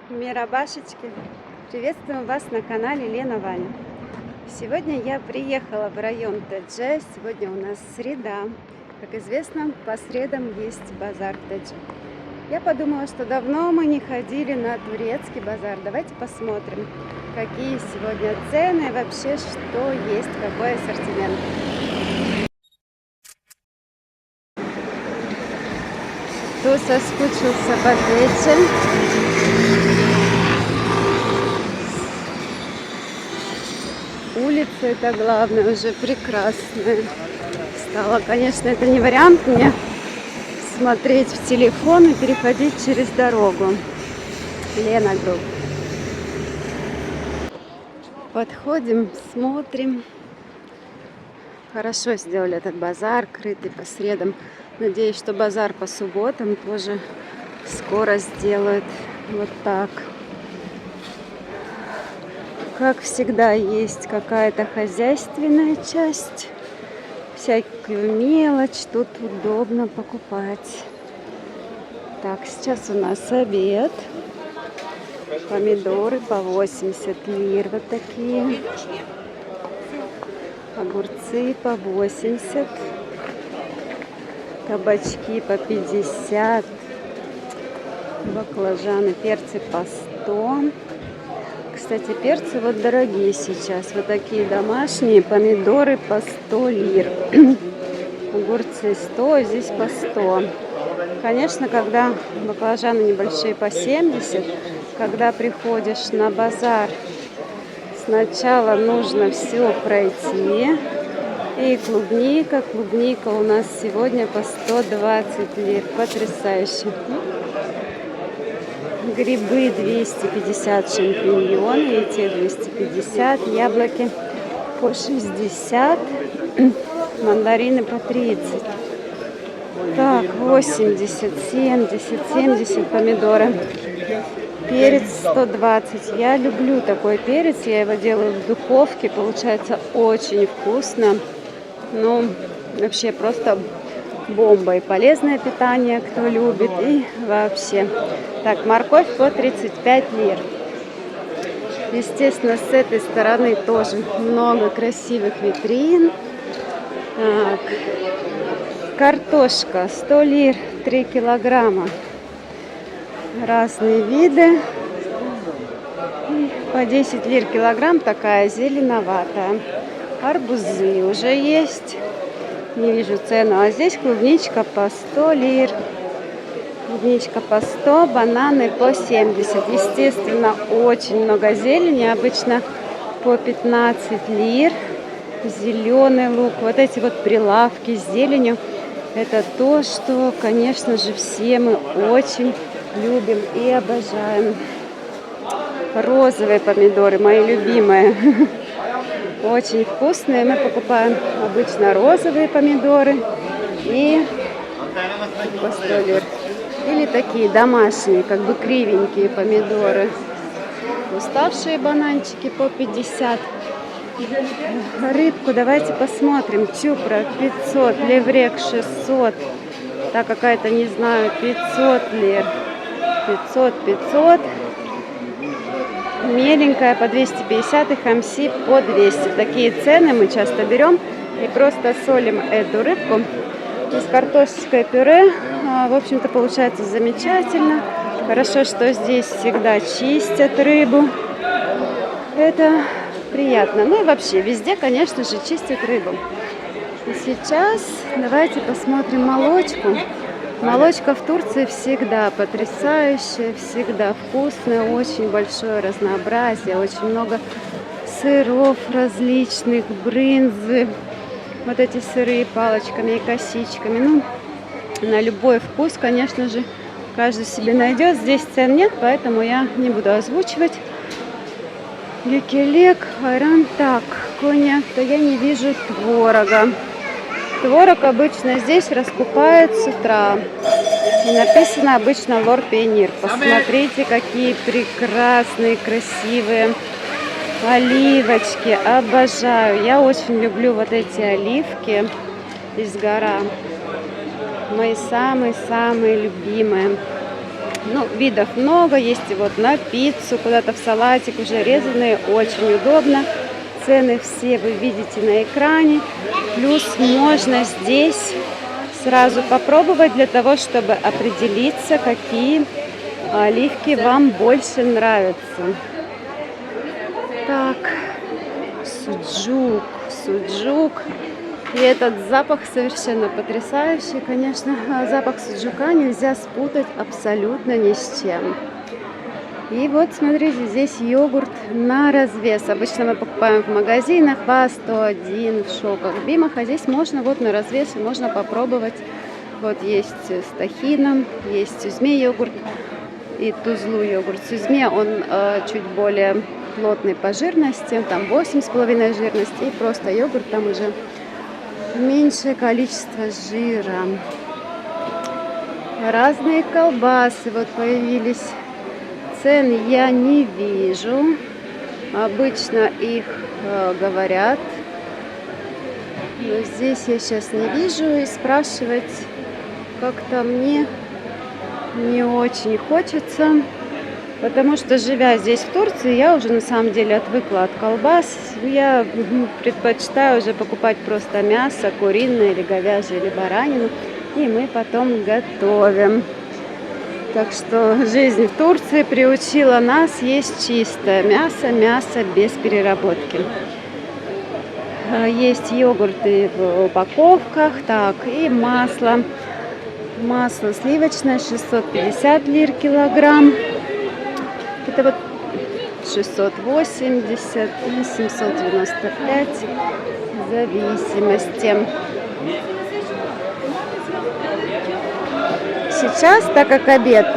Мирабашечки! Приветствуем вас на канале Лена Ваня. Сегодня я приехала в район ТДЖ. Сегодня у нас среда. Как известно, по средам есть базар в ТДЖ. Я подумала, что давно мы не ходили на турецкий базар. Давайте посмотрим, какие сегодня цены и вообще, что есть, какой ассортимент. Кто соскучился по ТДЖ? Улица это главное, уже прекрасная стала. Конечно, это не вариант мне смотреть в телефон и переходить через дорогу. Лена Групп. Подходим, смотрим. Хорошо сделали этот базар, крытый по средам. Надеюсь, что базар по субботам тоже скоро сделают. Вот так. Как всегда, есть какая-то хозяйственная часть, всякую мелочь, тут удобно покупать. Так, сейчас у нас обед. Помидоры по 80 лир, вот такие. Огурцы по 80. Кабачки по 50. Баклажаны, перцы по 100. Кстати, перцы вот дорогие сейчас. Вот такие домашние. Помидоры по 100 лир. Огурцы 100, здесь по 100. Конечно, когда баклажаны небольшие по 70, когда приходишь на базар, сначала нужно все пройти. И клубника. Клубника у нас сегодня по 120 лир. Потрясающе. Грибы 250, шампиньоны, и те 250, яблоки по 60, мандарины по 30. Так, 80, 70 помидоры. Перец 120. Я люблю такой перец, я его делаю в духовке, получается очень вкусно. Ну, вообще просто бомба. И полезное питание, кто любит, и вообще. Так, морковь по 35 лир. Естественно, с этой стороны тоже много красивых витрин. Так. Картошка 100 лир, 3 килограмма. Разные виды. И по 10 лир килограмм, такая зеленоватая. Арбузы уже есть. Не вижу цену. А здесь клубничка по 100 лир. Клубничка по 100, бананы по 70. Естественно, очень много зелени. Обычно по 15 лир. Зеленый лук. Вот эти вот прилавки с зеленью. Это то, что, конечно же, все мы очень любим и обожаем. Розовые помидоры, мои любимые. Очень вкусные. Мы покупаем обычно розовые помидоры и по 100 лир. Или такие домашние, как бы кривенькие помидоры. Уставшие бананчики по 50. Рыбку давайте посмотрим. Чупра 500, леврек 600. Та какая-то, не знаю, 500 лир. 500. Меленькая по 250 и хамси по 200. Такие цены мы часто берем и просто солим эту рыбку. Из картошечкой пюре, в общем-то, получается замечательно. Хорошо, что здесь всегда чистят рыбу. Это приятно. Ну и вообще, везде, конечно же, чистят рыбу. И сейчас давайте посмотрим молочку. Молочка в Турции всегда потрясающая, всегда вкусная, очень большое разнообразие, очень много сыров различных, брынзы. Вот эти сыры палочками и косичками. Ну, на любой вкус, конечно же, каждый себе найдет. Здесь цен нет, поэтому я не буду озвучивать. Лекелек, айран. Так, коня-то я не вижу творога. Творог обычно здесь раскупают с утра. И написано обычно лор пионер. Посмотрите, какие прекрасные, красивые оливочки. Обожаю. Я очень люблю вот эти оливки из гора. Мои самые-самые любимые. Ну, видов много, есть и вот на пиццу, куда-то в салатик уже резанные, очень удобно. Цены все вы видите на экране. Плюс можно здесь сразу попробовать для того, чтобы определиться, какие оливки вам больше нравятся. Так, суджук, суджук. И этот запах совершенно потрясающий, конечно. Запах суджука нельзя спутать абсолютно ни с чем. И вот, смотрите, здесь йогурт на развес. Обычно мы покупаем в магазинах по 101, в Шоках, в Бимах. А здесь можно вот на развес, можно попробовать. Вот есть с тахином, есть сюзьме йогурт и тузлу йогурт. Сюзьме он чуть более плотный по жирности, там 8,5 жирности. И просто йогурт, там уже меньшее количество жира. Разные колбасы вот появились. Цен я не вижу. Обычно их говорят. Но здесь я сейчас не вижу. И спрашивать как-то мне не очень хочется. Потому что, живя здесь, в Турции, я уже на самом деле отвыкла от колбас. Я предпочитаю уже покупать просто мясо, куриное или говяжье, или баранину. И мы потом готовим. Так что жизнь в Турции приучила нас есть чистое мясо, мясо без переработки. Есть йогурты в упаковках, так, и масло. Масло сливочное 650 лир килограмм. Это вот 680 и 795 в зависимости. Сейчас, так как обед,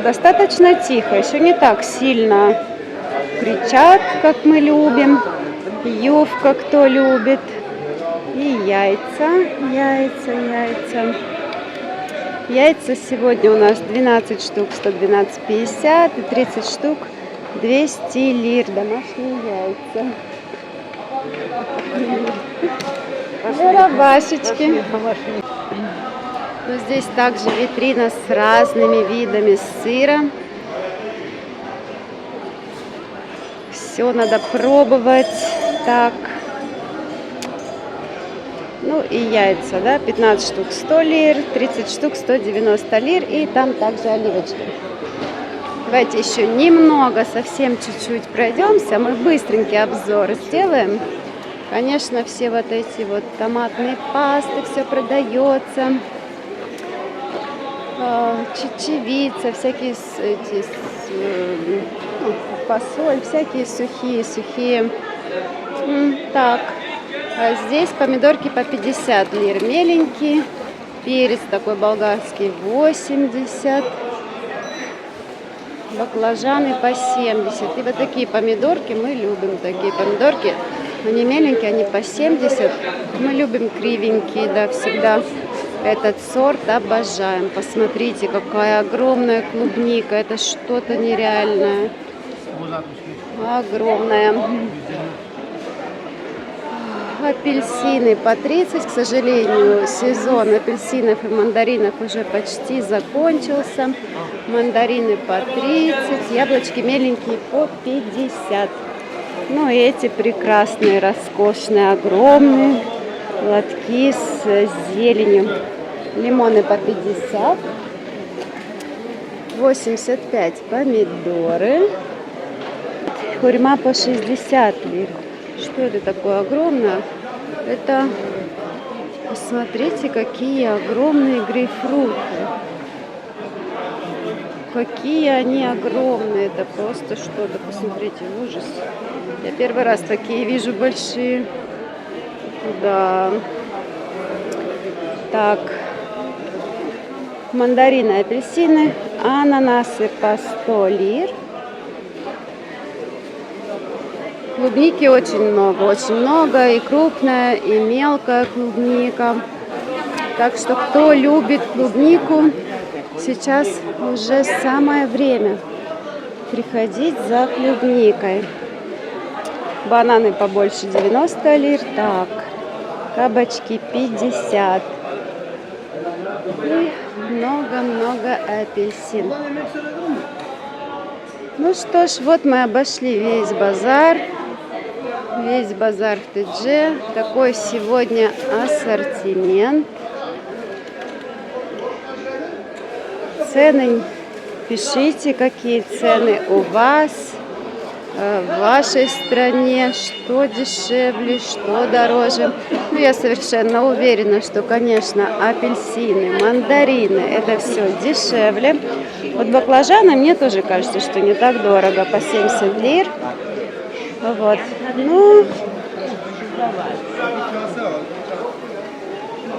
достаточно тихо, еще не так сильно кричат, как мы любим. Ювка кто любит. И яйца. Яйца сегодня у нас 12 штук 112,50 и 30 штук 200 лир. Домашние яйца. Барабашечки. Но здесь также витрина с разными видами сыра. Все надо пробовать. Так. Ну и яйца, да, 15 штук 100 лир, 30 штук 190 лир. И там также оливочки. Давайте еще немного, совсем чуть-чуть пройдемся. Мы быстренький обзор сделаем. Конечно, все вот эти вот томатные пасты, все продается. Чечевица, всякие эти, фасоль, всякие сухие. Так, а здесь помидорки по 50 лир, меленькие. Перец такой болгарский 80. Баклажаны по 70. И вот такие помидорки, мы любим такие помидорки. Они меленькие, они по 70. Мы любим кривенькие, да, всегда. Этот сорт обожаем. Посмотрите, какая огромная клубника. Это что-то нереальное. Огромная. Апельсины по 30. К сожалению, сезон апельсинов и мандаринов уже почти закончился. Мандарины по 30. Яблочки меленькие по 50. Ну и эти прекрасные, роскошные, огромные лотки с зеленью. Лимоны по 50. 85 помидоры. Хурьма по 60 лир. Что это такое огромное? Это, посмотрите, какие огромные грейпфруты. Какие они огромные. Это просто что-то. Посмотрите, ужас. Я первый раз такие вижу большие. Да. Так. Мандарины, апельсины, ананасы по 100 лир. Клубники очень много, и крупная, и мелкая клубника. Так что, кто любит клубнику, сейчас уже самое время приходить за клубникой. Бананы побольше 90 лир. Так, кабачки 50. И много-много апельсин. Ну что ж, вот мы обошли весь базар. Весь базар в Тедже. Такой сегодня ассортимент. Цены, пишите, какие цены у вас, в вашей стране, что дешевле, что дороже. Ну, я совершенно уверена, что, конечно, апельсины, мандарины, это все дешевле. Вот баклажаны, мне тоже кажется, что не так дорого, по 70 лир. Вот. Ну,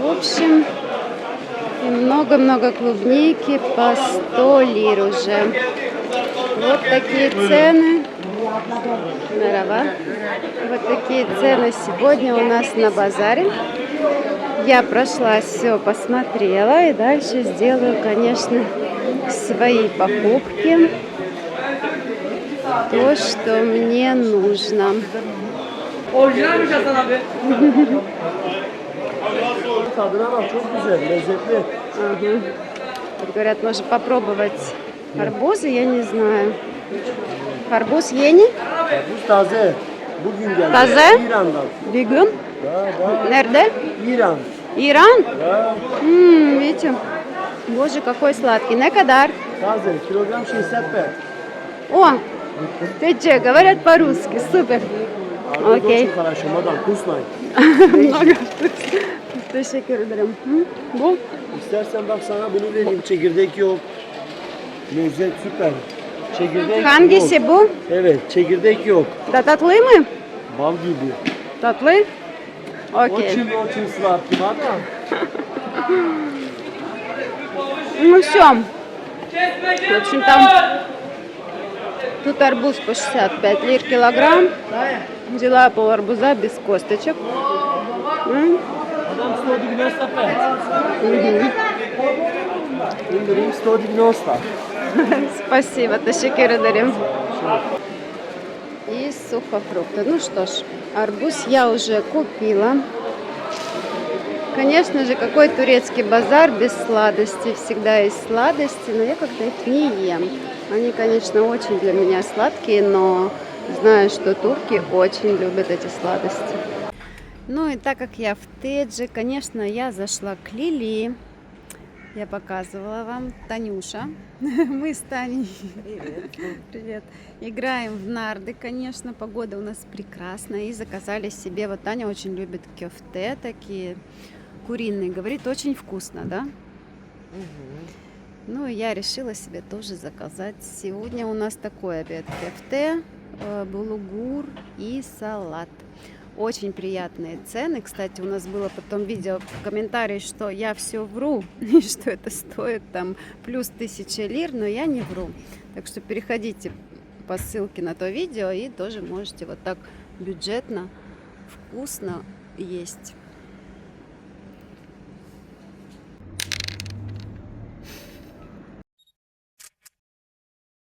в общем, и много-много клубники по 100 лир уже. Вот такие цены. Здорово. Вот такие цены сегодня у нас на базаре. Я прошлась, все посмотрела и дальше сделаю, конечно, свои покупки. То, что мне нужно. Tadına bak, çok güzel, lezzetli. Ага. Вот говорят, можно попробовать арбузы, я не знаю. Арбуз yeni? Karpuz taze. Bugün geldi. Taze? İran'dan. Бегун? Da. Nerede? İran. Иран? Da. Видите? Боже, какой сладкий. Ne kadar? Taze. Kilogram 65. О, ты че, говорят по-русски. Супер. Arada Okey. çok хорошо, мадам, вкусно. Много. Teşekkür ederim. Hı? Bu? İstersen bak sana bunu vereyim. Çekirdek yok. Lezzet süper. Çekirdek Hangisi yok. bu? Evet, çekirdek yok. Да tatlı mı? Bal gibi. Tatlı? Окей. Очень сладкий, мадам. Ну все. В общем, там тут арбуз по 65 лир килограмм. Взяла пол арбуза без косточек. Adam 195. Мгм. İndirim 190. Спасибо, teşekkür ederim. И сухофрукты. Ну что ж, арбуз я уже купила. Конечно же, какой турецкий базар без сладостей. Всегда есть сладости, но я как-то их не ем. Они, конечно, очень для меня сладкие, но знаю, что турки очень любят эти сладости. Ну и так как я в Тедже, конечно, я зашла к Лили. Я показывала вам, Танюша. Мы с Таней. Привет. Играем в нарды, конечно. Погода у нас прекрасная. И заказали себе. Вот Таня очень любит кёфте такие куриные. Говорит, очень вкусно, да? Ну и я решила себе тоже заказать. Сегодня у нас такой обед. Кёфте, булгур и салат. Очень приятные цены. Кстати, у нас было потом видео в комментарии, что я все вру, и что это стоит там плюс 1000 лир, но я не вру. Так что переходите по ссылке на то видео и тоже можете вот так бюджетно, вкусно есть.